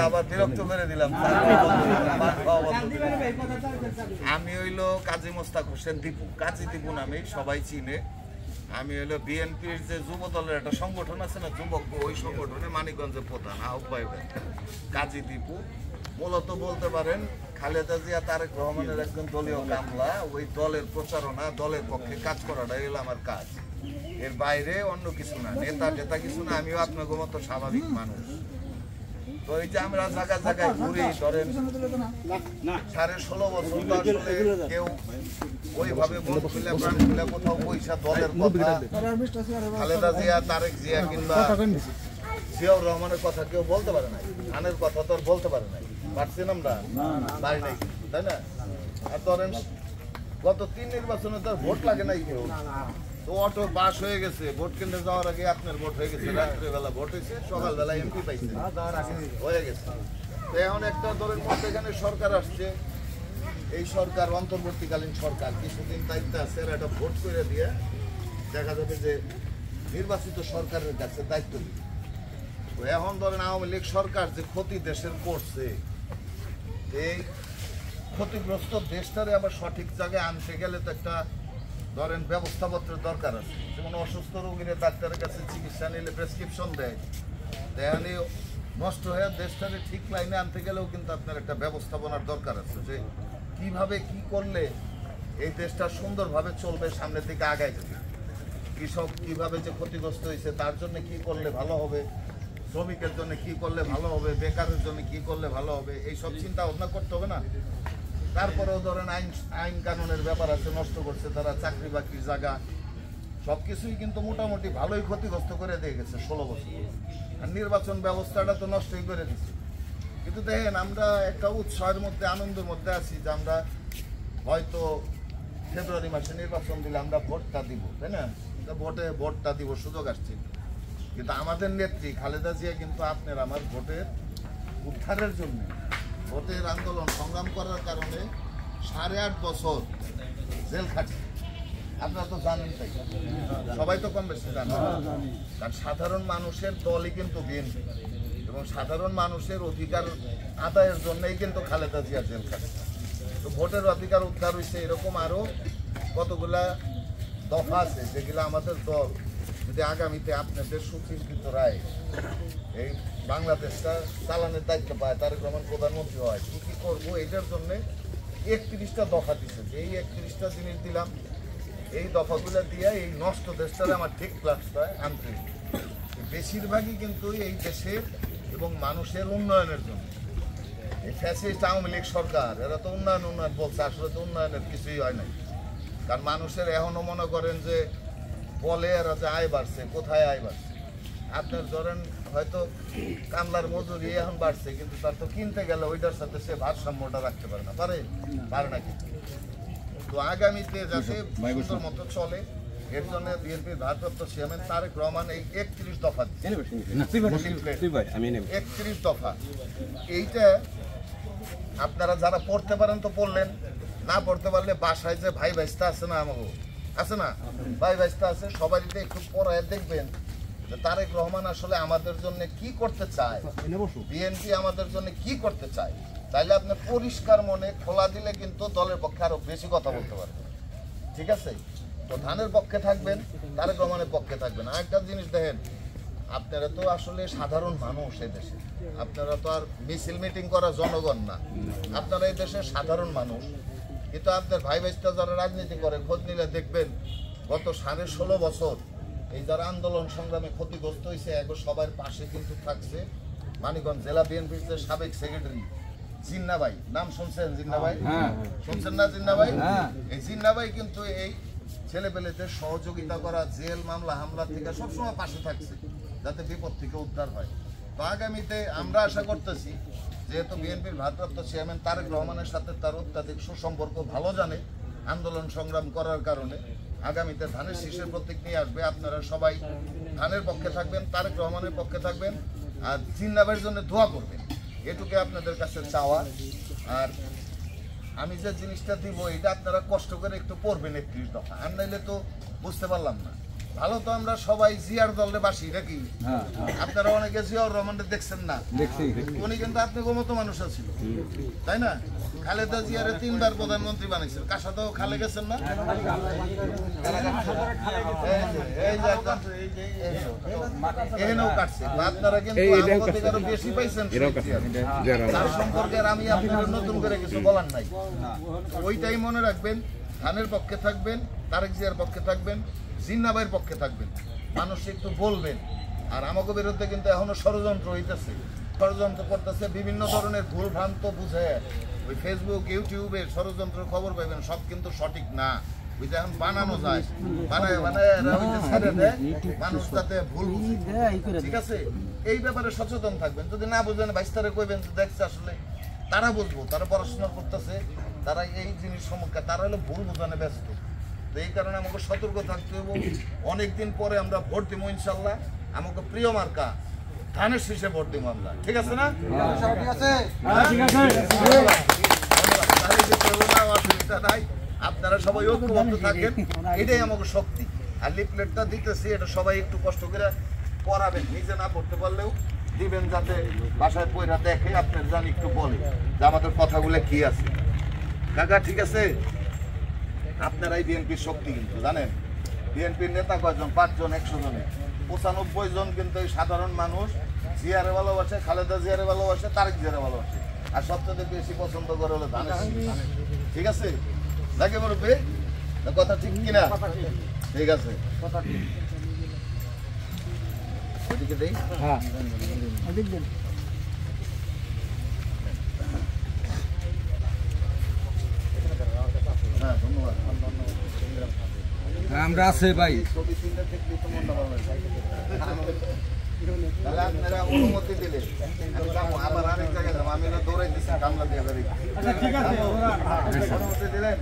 আবার বিরক্ত করে দিলাম। আমি হইলো কাজী মোস্তাক হোসেন দীপু, কাজী দীপু নামে সবাই চিনে। আমি হইলো বিএনপির যে যুব দলের একটা সংগঠন আছে না, যুবক, ওই সংগঠনে মানিকগঞ্জের প্রধান আহ্বায়ক কাজী দীপু। মূলত বলতে পারেন খালেদা জিয়া তারেক রহমানের একজন দলীয় কামলা। ওই দলের প্রচারণা, দলের পক্ষে কাজ করাটাই হলো আমার কাজ, এর বাইরে অন্য কিছু না। নেতা কিছু না, আমিও আপনার মতো স্বাভাবিক মানুষ। তো এই যে আমরা জায়গায় জায়গায় ঘুরি, ধরেন 16.5 বছর তো আসলে কেউ ওইভাবে মন খুলে প্রাণ খুলে কোথাও পয়সা দলের কথা, খালেদা জিয়া, তারেক জিয়া কিংবা জিয়াউর রহমানের কথা কেউ বলতে পারে না। ধানের কথা তো আর বলতে পারে নাই, পারছেন আমরা পারি নাই, তাই না? আর ধরেন গত 3 নির্বাচনে তো ভোট লাগে নাই কেউ, তো অটো পাস হয়ে গেছে। ভোট কেন্দ্রে যাওয়ার আগে আপনার ভোট হয়ে গেছে, রাত্রেবেলা ভোট হয়েছে, সকালবেলা এমপি পাইছে, হয়ে গেছে। তো এখন একটা ধরেন মধ্যখানে সরকার আসছে, এই সরকার অন্তর্বর্তীকালীন সরকার কিছুদিন দায়িত্ব আছে, একটা ভোট করে দিয়ে দেখা যাবে যে নির্বাচিত সরকারের কাছে দায়িত্ব দিবে। তো এখন ধরেন আওয়ামী লীগ সরকার যে ক্ষতি দেশের করছে, এই ক্ষতিগ্রস্ত দেশটারে আবার সঠিক জায়গায় আনতে গেলে তো একটা ধরেন ব্যবস্থাপত্রের দরকার আছে। যেমন অসুস্থ রোগীরা ডাক্তারের কাছে চিকিৎসা নিলে প্রেসক্রিপশন দেয়, দেখানি নষ্ট হয়ে দেশটারে ঠিক লাইনে আনতে গেলেও কিন্তু আপনার একটা ব্যবস্থাপনার দরকার আছে, যে কিভাবে কি করলে এই দেশটা সুন্দরভাবে চলবে, সামনের দিকে আগায় যাবে। কৃষক কিভাবে যে ক্ষতিগ্রস্ত হয়েছে তার জন্য কি করলে ভালো হবে, শ্রমিকের জন্য কি করলে ভালো হবে, বেকারের জন্য কি করলে ভালো হবে, এইসব চিন্তা ভাবনা করতে হবে না। তারপরেও ধরেন আইন কানুনের ব্যাপার আছে, নষ্ট করছে তারা চাকরি বাকরির জায়গা, সবকিছুই কিন্তু মোটামুটি ভালোই ক্ষতিগ্রস্ত করে দিয়ে গেছে 16 বছর। আর নির্বাচন ব্যবস্থাটা তো নষ্টই করে দিচ্ছে। কিন্তু দেখেন আমরা একটা উৎসাহের মধ্যে, আনন্দের মধ্যে আছি যে আমরা হয়তো ফেব্রুয়ারি মাসে নির্বাচন দিলে আমরা ভোটটা দিব, তাই না? ভোটটা দিব, সুযোগ আসছে। কিন্তু আমাদের নেত্রী খালেদা জিয়া কিন্তু আপনার আমার ভোটের উদ্ধারের জন্য, ভোটের আন্দোলন সংগ্রাম করার কারণে 8.5 বছর জেল খাটছে। আপনারা তো জানেন, তাই সবাই তো কম বেশি জানেন। কারণ সাধারণ মানুষের দলই কিন্তু বিএনপি, এবং সাধারণ মানুষের অধিকার আদায়ের জন্যই কিন্তু খালেদা জিয়া জেল খাটছে। তো ভোটের অধিকার উদ্ধার হয়েছে, এরকম আরও কতগুলা দফা আছে যেগুলো আমাদের দল যদি আগামীতে আপনাদের সুচিন্তিত রায় এই বাংলাদেশটা চালানোর দায়িত্ব পায়, তারেক রহমান প্রধানমন্ত্রী হয়, কি কি করবো, এটার জন্য 31টা দফা দিচ্ছে। এই 31টা জিনিস দিলাম, এই দফাগুলো দিয়ে এই নষ্ট দেশটারে আমার ঠিক প্লাসটায় আনতে। বেশিরভাগই কিন্তু এই দেশের এবং মানুষের উন্নয়নের জন্য। এই ফ্যাসিস্ট আওয়ামী লীগ সরকার এরা তো উন্নয়ন বলছে, আসলে তো উন্নয়নের কিছুই হয় নাই। কারণ মানুষের এখনও মনে করেন যে বলে এরা যে আয় বাড়ছে, কোথায় আয় বাড়ছে? আপনার ধরেন হয়তো কামলার মজুরি এখন বাড়ছে, কিন্তু তার তো কিনতে গেলে ওইটার সাথে সে ভারসাম্যটা রাখতে পারে না, পারে না কিন্তু। তো আগামীতে যাতে সুন্দর মতো চলে, এর জন্য বিএনপির ভারপ্রাপ্ত চেয়ারম্যান তারেক রহমান এই 31 দফা 31 দফা, এইটা আপনারা যারা পড়তে পারেন তো পড়লেন, না পড়তে পারলে বাসায় যে ভাই ভাইস্তা আছে না, আমাকে আছে না ভাই ভাইস্তা আছে, সবাইকে একটু পড়ায় দেখবেন যে তারেক রহমান আসলে আমাদের জন্য কি করতে চায়, বিএনপি আমাদের জন্য কি করতে চায়। তাইলে আপনি পরিষ্কার মনে খোলা দিলে কিন্তু দলের পক্ষে আরো বেশি কথা বলতে পারবেন, ঠিক আছে? তো ধানের পক্ষে থাকবেন, তারেক রহমানের পক্ষে থাকবেন। আরেকটা জিনিস দেখেন, আপনারা তো আসলে সাধারণ মানুষ এই দেশে, আপনারা তো আর মিছিল মিটিং করা জনগণ না, আপনারা এই দেশের সাধারণ মানুষ। কিন্তু আপনার ভাই ভাইস্তা যারা রাজনীতি করে খোঁজ নিলে দেখবেন গত 16.5 বছর এই যারা আন্দোলন সংগ্রামে ক্ষতিগ্রস্ত হয়েছে এগো সবার পাশে কিন্তু থাকছে মানিকগঞ্জ জেলা বিএনপির যে সাবেক সেক্রেটারি জিন্না ভাই, নাম শুনছেন জিন্না ভাই? শুনছেন না জিন্না ভাই? এই জিন্না ভাই কিন্তু এই ছেলেপেলেদের সহযোগিতা করা, জেল মামলা হামলা থেকে সবসময় পাশে থাকছে যাতে বিপদ থেকে উদ্ধার হয়। তো আগামীতে আমরা আশা করতেছি, যেহেতু বিএনপির ভারপ্রাপ্ত চেয়ারম্যান তারেক রহমানের সাথে তার অত্যাধিক সুসম্পর্ক ভালো জানে আন্দোলন সংগ্রাম করার কারণে, আগামীতে ধানের শীষের প্রতীক নিয়ে আসবে। আপনারা সবাই ধানের পক্ষে থাকবেন, তারেক রহমানের পক্ষে থাকবেন, আর জিন্নাবের জন্য দোয়া করবেন, এটুকু আপনাদের কাছে চাওয়া। আর আমি যে জিনিসটা দিব এটা আপনারা কষ্ট করে একটু পড়বেন 31 দফা, আর নাইলে তো বুঝতে পারলাম না। ভালো তো আমরা সবাই জিয়ার দলে বাসি নাকি? আপনারা অনেকে জিয়াউর রহমানের দেখছেন না? উনি কিন্তু আপনাকে মতো মানুষ আছিল, তাই না? খালেদা জিয়ারে 3 বার প্রধানমন্ত্রী বানাইছেন, কার সাথেও খালে গেছেন না? এখানেও কাটছে। আপনারা কিন্তু আমাদের থেকে আরো বেশি পাইছেন, তার সম্পর্কে আমি আপনাদের নতুন করে কিছু বলার নাই। ওইটাই মনে রাখবেন, ধানের পক্ষে থাকবেন, তারেক জিয়ার পক্ষে থাকবেন, জিন্না ভাইয়ের পক্ষে থাকবেন, মানুষ একটু বলবেন। আর আমাকে বিরুদ্ধে কিন্তু এখনো ষড়যন্ত্র হইতেছে, ষড়যন্ত্র করতেছে, বিভিন্ন ধরনের ভুল ভ্রান্ত বুঝে ওই ফেসবুক ইউটিউবে ষড়যন্ত্র খবর পাইবেন, সব কিন্তু সঠিক না। ওই যে এখন বানানো যায়, বানায় বানায় ছেড়ে দেয় মানুষ, যাতে ভুল বুঝে। ঠিক আছে, এই ব্যাপারে সচেতন থাকবেন। যদি না বুঝবেন বাইস্তারে কইবেন, দেখছে আসলে তারা বুঝবো, তারা পড়াশোনা করতেছে, তারা এই জিনিস সম্পর্কে, তারা হলো ভুল বোঝানো ব্যস্ত। এই কারণে আমাকে সতর্ক থাকতে হবে। অনেকদিন পরে আমরা ভোট দিব ইনশাল্লাহ। আমাকে প্রিয় মার্কা ধানের শীষে ভোট দিব আমরা, ঠিক আছে না? অসুবিধা নাই, আপনারা সবাই ঐক্যবদ্ধ থাকেন, এটাই আমাকে শক্তি। আর লিফলেটটা দিতেছি, এটা সবাই একটু কষ্ট করে পড়াবেন, নিজে না পড়তে পারলেও দিবেন, যাতে বাসায় পয়রা দেখে আপনার জানি একটু বলে যে আমাদের কথাগুলো কি আছে। কাকা ঠিক আছে? আপনারাই বিএনপির শক্তি, কিন্তু জানেন বিএনপির নেতা কয়জন? 5 জন 100 জনে, 95 জন কিন্তু এই সাধারণ মানুষ জিয়ারে ভালোবাসে, খালেদা জিয়ারে ভালোবাসে, তারেক জিয়ারে ভালোবাসে। আর সবচেয়ে বেশি পছন্দ করে হলো ধানের শীষ। ঠিক আছে নাকি মুরব্বি? কথা ঠিক কিনা? ঠিক আছে, ওদিকে দেই। হ্যাঁ, ধন্যবাদ। আমরা আছে ভাই, তাহলে আপনারা অনুমতি দিলে আমি যাবো, আবার আরেক জায়গায় যাবো। আমি দৌড়াই দিচ্ছি কামলা দিয়ে অনুমতি দিলেন।